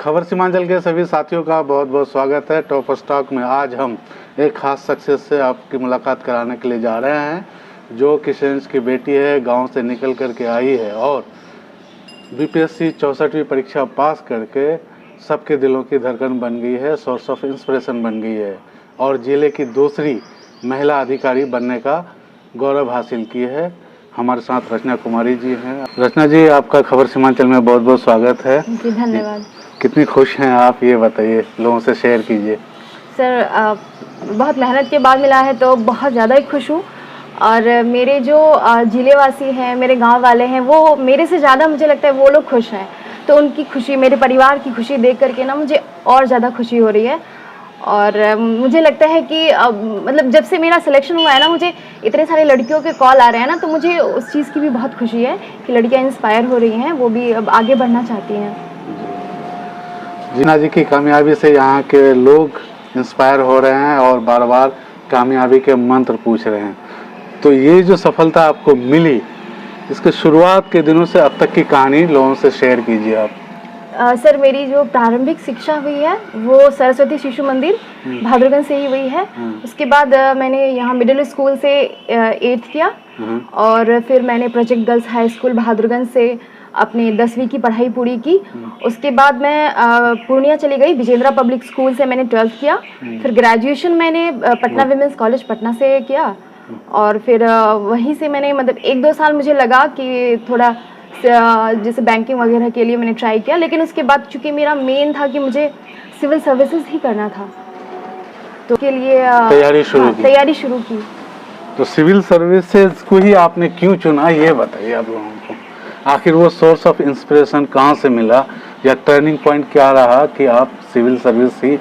खबर सीमांचल के सभी साथियों का बहुत बहुत स्वागत है। टॉप स्टॉक में आज हम एक खास सक्सेस से आपकी मुलाकात कराने के लिए जा रहे हैं, जो किशनगंज की बेटी है, गांव से निकल कर के आई है और बीपीएससी 64वीं परीक्षा पास करके सबके दिलों की धड़कन बन गई है, सोर्स ऑफ इंस्पिरेशन बन गई है और जिले की दूसरी महिला अधिकारी बनने का गौरव हासिल की है। हमारे साथ रचना कुमारी जी हैं। रचना जी, आपका खबर सीमांचल में बहुत बहुत स्वागत है जी, धन्यवाद। कितनी खुश हैं आप, ये बताइए, लोगों से शेयर कीजिए। सर, बहुत मेहनत के बाद मिला है तो बहुत ज़्यादा ही खुश हूँ। और मेरे जो जिलेवासी हैं, मेरे गांव वाले हैं, वो मेरे से ज़्यादा मुझे लगता है वो लोग खुश हैं। तो उनकी खुशी, मेरे परिवार की खुशी देख करके ना मुझे और ज़्यादा खुशी हो रही है। और मुझे लगता है कि मतलब जब से मेरा सिलेक्शन हुआ है ना, मुझे इतने सारे लड़कियों के कॉल आ रहे हैं ना, तो मुझे उस चीज़ की भी बहुत खुशी है कि लड़कियाँ इंस्पायर हो रही हैं, वो भी अब आगे बढ़ना चाहती हैं। जीना जी की कामयाबी से यहाँ के लोग इंस्पायर हो रहे हैं और बार बार कामयाबी के मंत्र पूछ रहे हैं। तो ये जो सफलता आपको मिली, इसके शुरुआत के दिनों से अब तक की कहानी लोगों से शेयर कीजिए आप। सर, मेरी जो प्रारंभिक शिक्षा हुई है वो सरस्वती शिशु मंदिर भादुरगंज से ही हुई है। उसके बाद मैंने यहाँ मिडिल स्कूल से 8th किया और फिर मैंने प्रोजेक्ट गर्ल्स हाई स्कूल भादुरगंज से अपनी 10वीं की पढ़ाई पूरी की। उसके बाद मैं पूर्णिया चली गई, विजेंद्रा पब्लिक स्कूल से मैंने 12th किया। फिर ग्रेजुएशन मैंने पटना विमेंस कॉलेज पटना से किया और फिर वहीं से मैंने मतलब 1-2 साल मुझे लगा कि थोड़ा जैसे बैंकिंग वगैरह के लिए मैंने ट्राई किया, लेकिन उसके बाद चूंकि मेरा मेन था कि मुझे सिविल सर्विसेज ही करना था, तो के लिए तैयारी शुरू की। तो सिविल सर्विसेज को ही आपने क्यों चुना, ये बताइए आप लोगों को। आखिर वो सोर्स ऑफ इंस्पिरेशन कहाँ से मिला या टर्निंग पॉइंट क्या रहा कि आप सिविल सर्विस ही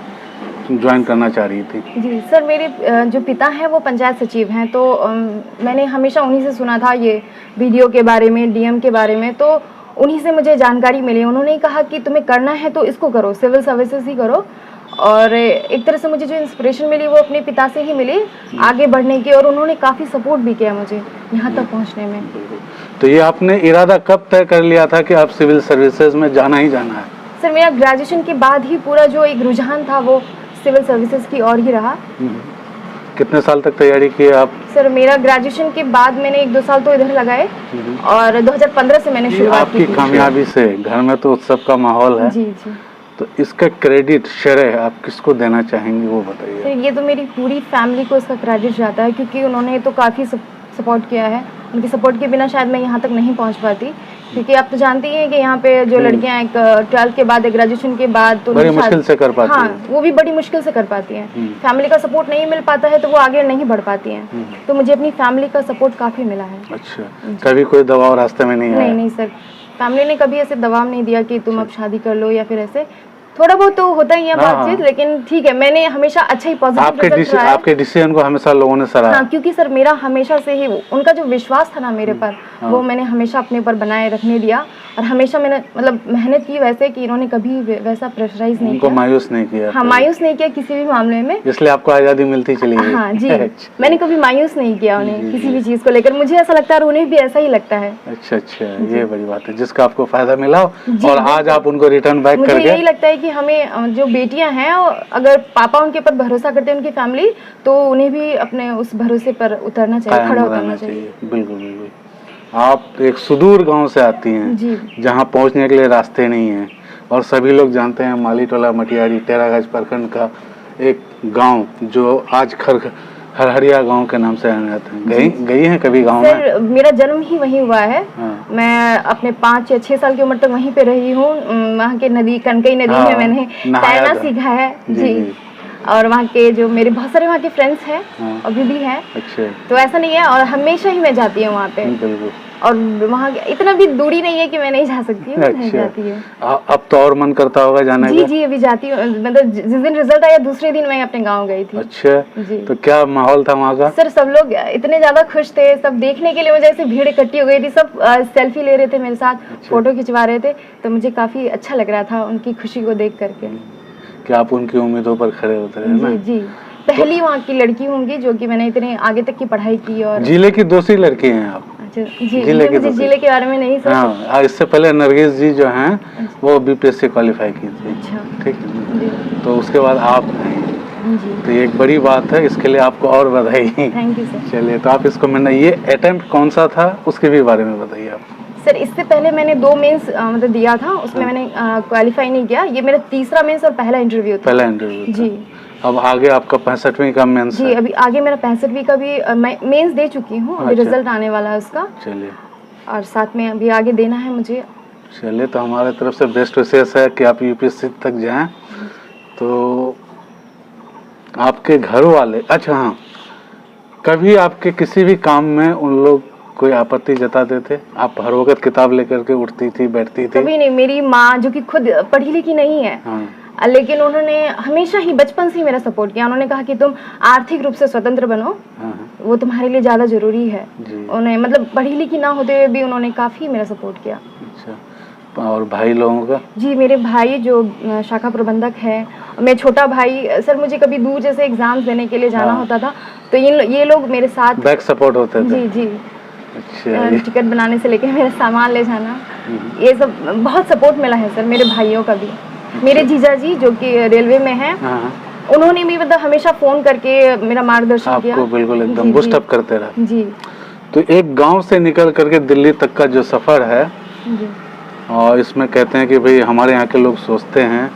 ज्वाइन करना चाह रही थी? जी सर, मेरे जो पिता हैं वो पंचायत सचिव हैं, तो मैंने हमेशा उन्हीं से सुना था ये वीडियो के बारे में, डीएम के बारे में, तो उन्हीं से मुझे जानकारी मिली। उन्होंने कहा कि तुम्हें करना है तो इसको करो, सिविल सर्विसेज ही करो। और एक तरह से मुझे जो इंस्पिरेशन मिली वो अपने पिता से ही मिली आगे बढ़ने की, और उन्होंने काफ़ी सपोर्ट भी किया मुझे यहाँ तक पहुँचने में। तो ये आपने इरादा कब तय कर लिया था कि आप सिविल सर्विसेज में जाना ही जाना है? सर, मेरा ग्रेजुएशन के बाद ही पूरा जो एक रुझान था वो सिविल सर्विसेज की ओर ही रहा। कितने साल तक तैयारी की आप? सर, मेरा ग्रेजुएशन के बाद मैंने 1-2 साल तो इधर लगाए और 2015 से मैंने शुरुआत की। आपकी कामयाबी से घर में तो उत्सव का माहौल है। जी जी। तो इसका क्रेडिट, श्रेय आप किसको देना चाहेंगे, वो बताइए। सर, ये तो मेरी पूरी फैमिली को इसका क्रेडिट जाता है, क्योंकि उन्होंने तो काफ़ी सपोर्ट किया है। उनके सपोर्ट के बिना शायद मैं यहाँ तक नहीं पहुँच पाती, क्योंकि आप तो जानती हैं कि यहाँ पे जो लड़कियाँ एक 12th के बाद, ग्रेजुएशन के बाद तो बड़ी मुश्किल से कर पाती हैं। हाँ, वो भी बड़ी मुश्किल से कर पाती हैं। फैमिली का सपोर्ट नहीं मिल पाता है तो वो आगे नहीं बढ़ पाती हैं। तो मुझे अपनी फैमिली का सपोर्ट काफ़ी मिला है। अच्छा, कभी कोई दबाव रास्ते में नहीं आया? नहीं सर, फैमिली ने कभी ऐसे दबाव नहीं दिया कि तुम अब शादी कर लो या फिर ऐसे। थोड़ा बहुत तो होता ही है बातचीत, लेकिन ठीक है, मैंने हमेशा अच्छा ही पॉजिटिव आपके डिसीजन को हमेशा लोगों ने सराहा। हाँ, क्योंकि सर मेरा हमेशा से ही उनका जो विश्वास था ना मेरे पर, वो मैंने हमेशा अपने ऊपर बनाए रखने दिया और हमेशा मैंने मतलब मेहनत की वैसे कि इन्होंने कभी वैसा प्रेशराइज नहीं किया, मायूस नहीं किया। हाँ, मायूस नहीं किया किसी भी मामले में, इसलिए आपको आज़ादी मिलती चली गई। हाँ जी, मैंने कभी मायूस नहीं किया उन्हें किसी भी चीज़ को लेकर। मुझे ऐसा लगता है और उन्हें भी ऐसा ही लगता है। अच्छा, ये बड़ी बात है जिसका आपको फायदा मिला और आज आप उनको रिटर्न बैक करके। मुझे यही लगता है कि हमें जो बेटियां हैं, अगर पापा उनके ऊपर भरोसा करते हैं, उनकी फैमिली, तो उन्हें भी अपने उस भरोसे पर उतरना चाहिए, खड़ा उतरना चाहिए। बिल्कुल बिल्कुल। आप एक सुदूर गांव से आती हैं जहां पहुंचने के लिए रास्ते नहीं हैं और सभी लोग जानते हैं मालीटोला मटियारी टेरागंज प्रखंड का एक गांव जो आज हरहरिया गांव के नाम से जाना जाता है। गई हैं कभी गांव में? सर, मेरा जन्म ही वहीं हुआ है। मैं अपने 5 या 6 साल की उम्र तक वहीं पे रही हूँ। वहाँ के नदी, कनकई नदी में मैंने तैरना सीखा है जी। और वहाँ के जो मेरे बहुत सारे वहाँ के फ्रेंड्स हैं, अभी भी हैं। अच्छा। तो ऐसा नहीं है, और हमेशा ही मैं जाती हूँ वहाँ पे, और वहाँ इतना भी दूरी नहीं है कि मैं नहीं जा सकती हूँ। अच्छा। जाती है। अब तो और मन करता होगा जाने का? जी, अभी जाती हूँ। मतलब जिस दिन रिजल्ट आया दूसरे दिन मैं अपने गाँव गई थी। अच्छा जी। तो क्या माहौल था वहाँ का? सर, सब लोग इतने ज्यादा खुश थे, सब देखने के लिए मुझे ऐसे भीड़ इकट्ठी हो गई थी, सब सेल्फी ले रहे थे मेरे साथ। अच्छा। फोटो खिंचवा रहे थे, तो मुझे काफी अच्छा लग रहा था उनकी खुशी को देख करके। क्या आप उनकी उम्मीदों पर खड़े उतरे ना? जी, पहली वहाँ की लड़की होंगी जो कि मैंने इतने आगे तक की पढ़ाई की। और जिले की दूसरी लड़की हैं आप? अच्छा जी, मुझे जिले के बारे में नहीं सर। हाँ, इससे पहले नरगिस जी जो हैं वो बीपीएससी क्वालिफाई की थी। अच्छा, ठीक है जी तो उसके बाद आप हैं, जी, तो ये एक बड़ी बात है, इसके लिए आपको और बधाई। Thank you sir. चलिए, तो आप इसको मैंने ये अटेम्प्ट कौन सा था उसके भी बारे में बताइए आप। सर इससे पहले मैंने 2 मेंस मतलब दिया था, उसमें मैंने क्वालिफाई नहीं किया। ये मेरा तीसरा मेंस और पहला इंटरव्यू था। पहला इंटरव्यू जी। अब आगे आपका 65वीं का मेंस जी, है। अभी आगे मेरा 65वीं का भी मैं मेंस दे चुकी हूँ, अभी अच्छा। रिजल्ट आने वाला है उसका, चलिए और साथ में अभी आगे देना है मुझे। चलिए, तो हमारे तरफ से बेस्ट विशेष है कि आप यूपीएससी तक जाएं। तो आपके घर वाले, अच्छा हाँ, कभी आपके किसी भी काम में उन लोग कोई आपत्ति जताते थे? आप हर वक्त किताब लेकर के उठती थी, बैठती थी? कभी नहीं। मेरी माँ जो कि खुद पढ़ी लिखी नहीं है, हाँ। लेकिन उन्होंने हमेशा ही बचपन से ही मेरा सपोर्ट किया। उन्होंने कहा कि तुम आर्थिक रूप से स्वतंत्र बनो, हाँ, वो तुम्हारे लिए ज़्यादा जरूरी है। जी। उन्हें मतलब पढ़ी लिखी ना होते हुए भी उन्होंने काफ़ी मेरा सपोर्ट किया। अच्छा, और भाई लोगों का? जी, मेरे भाई जो शाखा प्रबंधक है, मैं छोटा भाई, सर मुझे कभी दूर जैसे एग्जाम्स देने के लिए जाना हाँ। होता था तो ये लोग मेरे साथ बैक सपोर्ट होते थे? जी जी। अच्छा, टिकट बनाने से लेकर मेरा सामान ले जाना, ये सब बहुत सपोर्ट मिला है सर मेरे भाइयों का भी। मेरे जीजा जी जो कि रेलवे में हैं, हाँ, उन्होंने भी मतलब हमेशा फोन करके मेरा मार्गदर्शन किया। आपको बिल्कुल एकदम जी, बूस्ट जी। अप करते रहे। जी तो एक गांव से निकल करके दिल्ली तक का जो सफर है, जी और इसमें कहते हैं कि भाई हमारे यहाँ के लोग सोचते हैं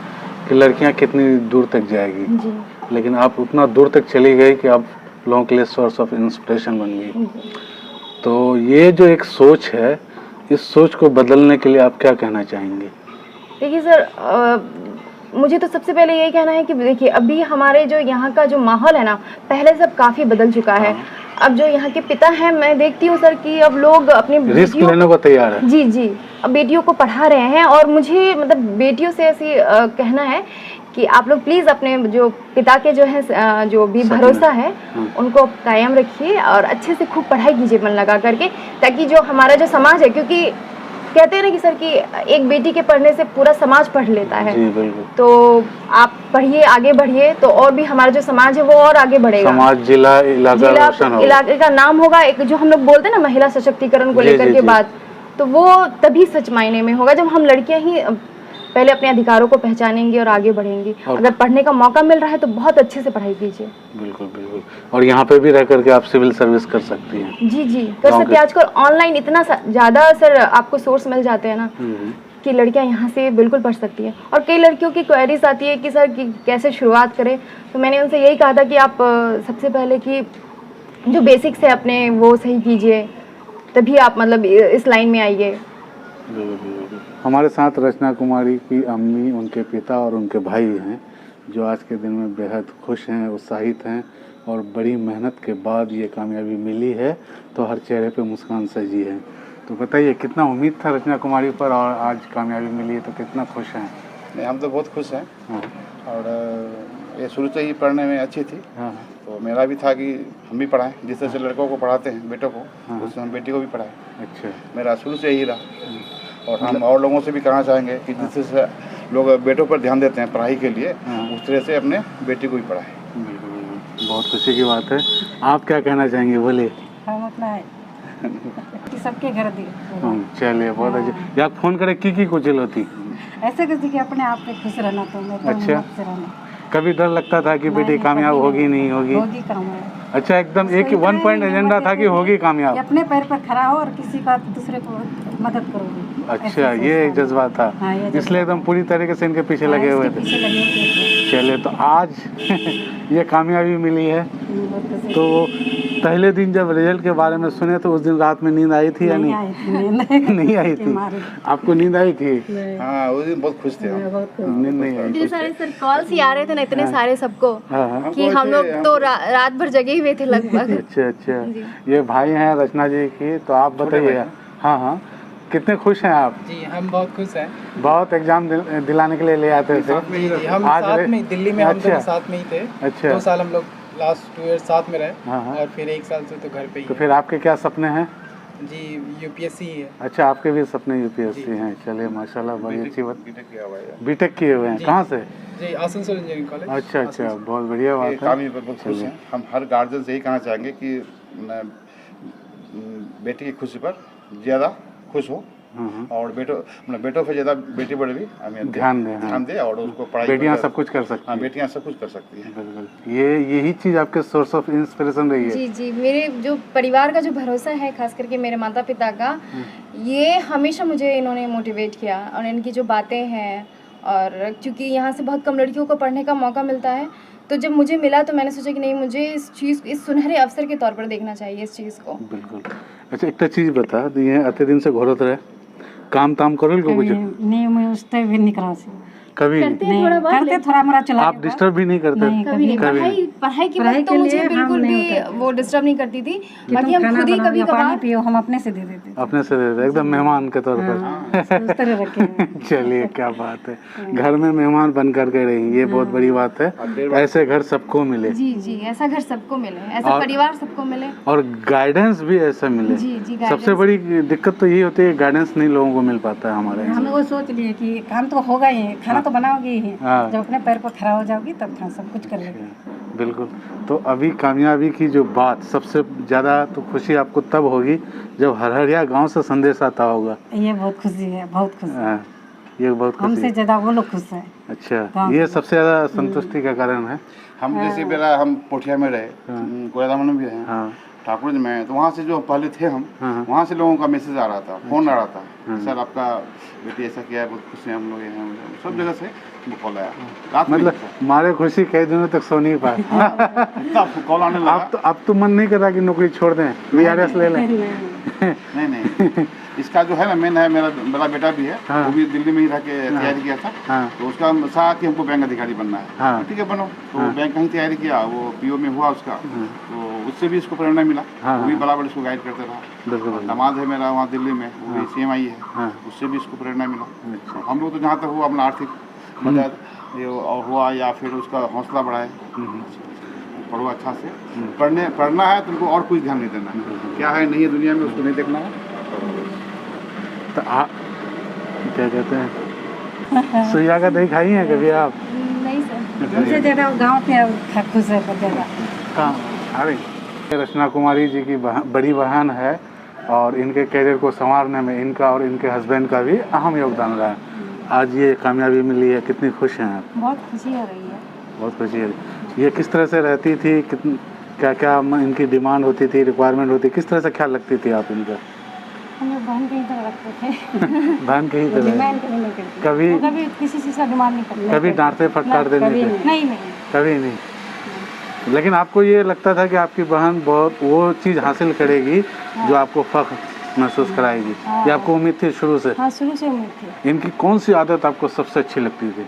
कि लड़कियाँ कितनी दूर तक जाएगी, जी लेकिन आप उतना दूर तक चली गई कि आप लोगों के लिए सोर्स ऑफ इंस्पिरेशन बन गई। जी। तो ये जो एक सोच है, इस सोच को बदलने के लिए आप क्या कहना चाहेंगे? देखिए सर, मुझे तो सबसे पहले यही कहना है कि देखिए अभी हमारे जो यहाँ का जो माहौल है ना, पहले सब काफ़ी बदल चुका है। अब जो यहाँ के पिता हैं, मैं देखती हूँ सर कि अब लोग अपनी रिस्क लेने को तैयार है। जी जी, अब बेटियों को पढ़ा रहे हैं, और मुझे मतलब बेटियों से ऐसी कहना है कि आप लोग प्लीज़ अपने जो पिता के जो है जो भी भरोसा है उनको कायम रखिए, और अच्छे से खूब पढ़ाई कीजिए मन लगा करके, ताकि जो हमारा जो समाज है, क्योंकि कहते हैं ना कि सर कि एक बेटी के पढ़ने से पूरा समाज पढ़ लेता है। जी बिल्कुल। तो आप पढ़िए, आगे बढ़िए, तो और भी हमारा जो समाज है वो और आगे बढ़ेगा। समाज, जिला, इलाका रोशन होगा। इलाके का नाम होगा। एक जो हम लोग बोलते हैं ना महिला सशक्तिकरण को लेकर के बात, तो वो तभी सच मायने में होगा जब हम लड़कियां ही पहले अपने अधिकारों को पहचानेंगी और आगे बढ़ेंगी। अगर पढ़ने का मौका मिल रहा है तो बहुत अच्छे से पढ़ाई कीजिए। बिल्कुल बिल्कुल। और यहाँ पे भी रह करके आप सिविल सर्विस कर सकती हैं। जी जी, कर सकते हैं। आजकल ऑनलाइन इतना ज़्यादा सर आपको सोर्स मिल जाते हैं ना कि लड़कियां यहाँ से बिल्कुल पढ़ सकती हैं। और कई लड़कियों की क्वेरीज आती है कि सर कि कैसे शुरुआत करें, तो मैंने उनसे यही कहा था कि आप सबसे पहले कि जो बेसिक्स है अपने वो सही कीजिए, तभी आप मतलब इस लाइन में आइए। हमारे साथ रचना कुमारी की अम्मी, उनके पिता और उनके भाई हैं, जो आज के दिन में बेहद खुश हैं, उत्साहित हैं, और बड़ी मेहनत के बाद ये कामयाबी मिली है तो हर चेहरे पे मुस्कान सजी है। तो बताइए, कितना उम्मीद था रचना कुमारी पर, और आज कामयाबी मिली है तो कितना खुश हैं? नहीं, हम तो बहुत खुश हैं। हाँ। और ये शुरू से ही पढ़ने में अच्छी थी। हाँ। तो मेरा भी था कि हम भी पढ़ाएं, जिस तरह से लड़कों को पढ़ाते हैं बेटों को, हाँ। उससे हम बेटी को भी पढ़ाएं। अच्छा। मेरा शुरू से यही रहा, और हम और लोगों से भी कहना चाहेंगे कि जिस तरह से लोग बेटों पर ध्यान देते हैं पढ़ाई के लिए, उस तरह से अपने बेटी को भी पढ़ाएं। बहुत खुशी की बात है। आप क्या कहना चाहेंगे, बोलिए। हम अपना है कि सबके घर दी। चलिए, बहुत अच्छे। या फोन करे की कुचल होती ऐसे किसी के अपने आप पे खुश रहना, तो मैं तो अच्छा। खुश रहना। कभी डर लगता था कि बेटी कामयाब होगी नहीं होगी? होगी कामयाब। अच्छा, एकदम एक 1 पॉइंट एजेंडा था कि होगी कामयाब। अपने पैर पर खड़ा हो और किसी का दूसरे को मदद करोगे। अच्छा, ये एक जज़्बा था। हाँ, ये जज्बा। इसलिए एकदम पूरी तरीके से इनके पीछे लगे हुए थे। पीछे लगे हुए थे। चलिए, तो आज ये कामयाबी मिली है। तो पहले दिन जब रिजल्ट के बारे में सुने तो उस दिन रात में नींद आई थी या नहीं? नहीं आई थी। आपको नींद आई थी? हाँ, उस दिन बहुत खुश थे हम। नींद नहीं आई? इतने सारे सर कॉल्स ही आ रहे थे ना, इतने सारे सबको, हाँ। कि हम लोग तो रात भर जगे हुए थे लगभग। अच्छा। ये भाई हैं रचना जी की, तो आप बताइए। हाँ, कितने खुश हैं आप? जी, हम बहुत खुश हैं। बहुत एग्जाम दिलाने के लिए ले आते थे? जी, हम साथ में दिल्ली में, हम दोनों साथ में ही थे। अच्छा। 2 साल हम लोग लास्ट 2 ईयर साथ में रहे। हाँ। और फिर 1 साल से तो घर पे ही। तो फिर आपके क्या सपने हैं? जी, यूपीएससी ही है। अच्छा, आपके भी सपने यूपीएससी हैं। चलिए, माशाल्लाह, बड़ी अच्छी बात। बीटेक किए हुए हैं? कहाँ से? जी, आसनसोल इंजीनियरिंग कॉलेज। अच्छा, बहुत बढ़िया बात है। कामयाबी पर बहुत खुश हैं हम। हर गार्जियन से यही कहना चाहेंगे कि बेटी की खुशी पर ज़्यादा खुश हो और बेटों पे ज़्यादा बेटी पर भी हमें ध्यान दें, हाँ। ध्यान दे और उसको पढ़ाई बेटियां पर- सब कुछ कर सकती हाँ, हैं। बेटियां सब कुछ कर सकती हैं। बिल्कुल, ये यही चीज़ आपके सोर्स ऑफ इंस्पिरेशन रही है। जी जी, मेरे जो परिवार का जो भरोसा है, खास करके मेरे माता पिता का, ये हमेशा मुझे इन्होंने मोटिवेट किया। और इनकी जो बातें हैं, और क्योंकि यहाँ से बहुत कम लड़कियों को पढ़ने का मौका मिलता है, तो जब मुझे मिला तो मैंने सोचा कि नहीं, मुझे इस सुनहरे अवसर के तौर पर देखना चाहिए इस चीज़ को। बिल्कुल। अच्छा, एक चीज़ बता दी है, अति दिन से घोरत रहे काम ताम करो कुछ नहीं मैं उस टाइम भी नहीं करा सी कभी करते हैं थोड़ा बहुत, करते थोड़ा मोड़ा चला आप डिस्टर्ब भी नहीं करते? कभी नहीं। पढ़ाई के पढ़ाई वक्त तो के मुझे लिए हम बिल्कुल नहीं भी होते। वो डिस्टर्ब नहीं करती थी। कि बाकी तुम हम खाना खुद ही बनाओ कभी या पानी कभार पियो, हम अपने से दे देते। अपने से दे दे, एकदम मेहमान के तौर पर। हाँ, उस तरह रखे हैं। चलिए, क्या बात है, घर में मेहमान बन करके रही, ये बहुत बड़ी बात है। ऐसे घर सबको मिले जी जी, ऐसा घर सबको मिले, ऐसा परिवार सबको मिले, और गाइडेंस भी ऐसा मिले। जी जी। सबसे बड़ी दिक्कत तो यही होती है, गाइडेंस नहीं लोगों को मिल पाता है हमारे यहाँ। हम वो सोच लिए कि काम तो होगा ही, खाना तो बनाओगे ही, हाँ। जब अपने पैर पर खड़ा हो जाओगी तब खाना सब कुछ कर लेगी। बिल्कुल। तो अभी कामयाबी की जो बात सबसे ज़्यादा तो खुशी आपको तब होगी जब हरहरिया गांव से संदेश आता होगा। ये बहुत खुशी है, बहुत खुशी है। हाँ, ये बहुत खुशी हमसे है। ज़्यादा वो लोग खुश हैं। अच्छा, गाँव ये के सबसे ज़्यादा संतुष्टि का कारण है। हम जैसे मेरा हम पोठिया में रहे, कोयदामन में भी रहे, हाँ ठाकुर में, तो वहाँ से जो पहले थे हम, हाँ। वहाँ से लोगों का मैसेज आ रहा था, फोन आ रहा था, सर आपका बेटी ऐसा किया है, बहुत खुश हैं हम लोग हैं, सब जगह से कॉल आया। रात में मतलब मारे खुशी कई दिनों तक सो नहीं पाए। इतना कॉल आने लगा। अब तो मन नहीं कर रहा कि नौकरी छोड़ दें, VRS ले लें। नहीं इसका जो है ना मेन है, मेरा बेटा भी है, हाँ। वो भी दिल्ली में ही रह के तैयारी किया था, हाँ। तो उसका था कि हमको बैंक अधिकारी बनना है। हाँ। ठीक है बनो, तो हाँ। बैंक कहीं तैयारी किया, वो PO में हुआ उसका, तो उससे भी इसको प्रेरणा मिला। हाँ। वो भी बराबर इसको गाइड करते रहा। बिल्कुल। दामाद है मेरा वहाँ दिल्ली में, वो भी CMI है, हाँ। उससे भी इसको प्रेरणा मिला। अच्छा। हम लोग तो जहाँ तक हुआ अपना आर्थिक मदद ये और हुआ, या फिर उसका हौसला बढ़ाए, पढ़ो अच्छा से, पढ़ना है तो उनको और कुछ ध्यान नहीं देना है, क्या है नहीं है दुनिया में उसको नहीं देखना है। तो आप क्या कहते हैं, सुइया का दही खाई है कभी आप? नहीं सर। हमसे ज़्यादा गाँव के खुश है, पर ज़्यादा। कहाँ? अरे, रचना कुमारी जी की बड़ी बहन है और इनके करियर को संवारने में इनका और इनके हस्बैंड का भी अहम योगदान रहा है। आज ये कामयाबी मिली है, कितनी खुश हैं आप? बहुत खुशी हो रही है। बहुत खुशी है। ये किस तरह से रहती थी, क्या क्या इनकी डिमांड होती थी, रिक्वायरमेंट होती, किस तरह से ख्याल रखती थी आप इनका? हम लोग बहन के ही तरह रखते थे। बहन के ही तरह? डिमांड कभी नहीं करती। कभी वो कभी किसी चीज़ का डिमांड नहीं करती। कभी डांटते फटकारते नहीं थे? नहीं। कभी नहीं। लेकिन आपको ये लगता था कि आपकी बहन बहुत वो चीज़ हासिल करेगी जो आपको फख्र महसूस कराएगी, ये आपको उम्मीद थी शुरू से? हाँ, शुरू से उम्मीद थी। इनकी कौन सी आदत आपको सबसे अच्छी लगती थी?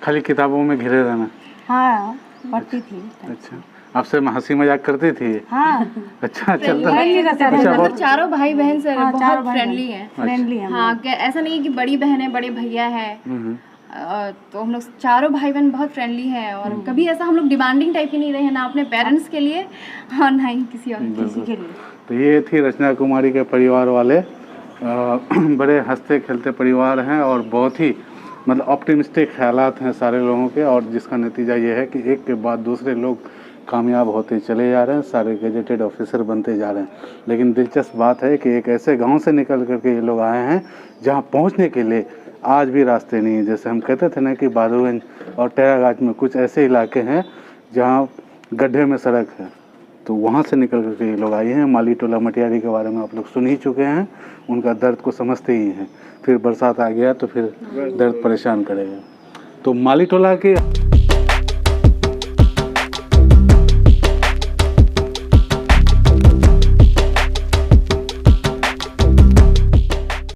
खाली किताबों में घिरे रहना? हाँ, पढ़ती थी। अच्छा, आपसे हंसी मजाक करती थी? हाँ, अच्छा, चलता फ्रेंडली रहते थे। अच्छा, मतलब बहुत चारों भाई बहन सर हाँ, चारों बहुत भाई फ्रेंडली हैं। फ्रेंडली है। हाँ, ऐसा नहीं है कि बड़ी बहन है, बड़े भैया है, तो हम लोग चारों भाई बहन बहुत फ्रेंडली हैं। और कभी ऐसा हम लोग डिमांडिंग टाइप की नहीं रहे हैं, ना अपने पेरेंट्स के लिए और ना ही किसी और किसी के लिए। तो ये थी रचना कुमारी के परिवार वाले, बड़े हंसते खेलते परिवार हैं और बहुत ही मतलब ऑप्टिमिस्टिक ख्यालात हैं सारे लोगों के, और जिसका नतीजा ये है कि एक के बाद दूसरे लोग कामयाब होते चले जा रहे हैं, सारे गेजेटेड ऑफिसर बनते जा रहे हैं। लेकिन दिलचस्प बात है कि एक ऐसे गांव से निकल करके ये लोग आए हैं जहां पहुंचने के लिए आज भी रास्ते नहीं है। जैसे हम कहते थे ना कि बहादुरगंज और टेरागाज में कुछ ऐसे इलाके हैं जहां गड्ढे में सड़क है, तो वहाँ से निकल करके ये लोग आए हैं। माली टोला मटियारी के बारे में आप लोग सुन ही चुके हैं, उनका दर्द को समझते ही हैं। फिर बरसात आ गया तो फिर दर्द परेशान करेगा। तो माली टोला के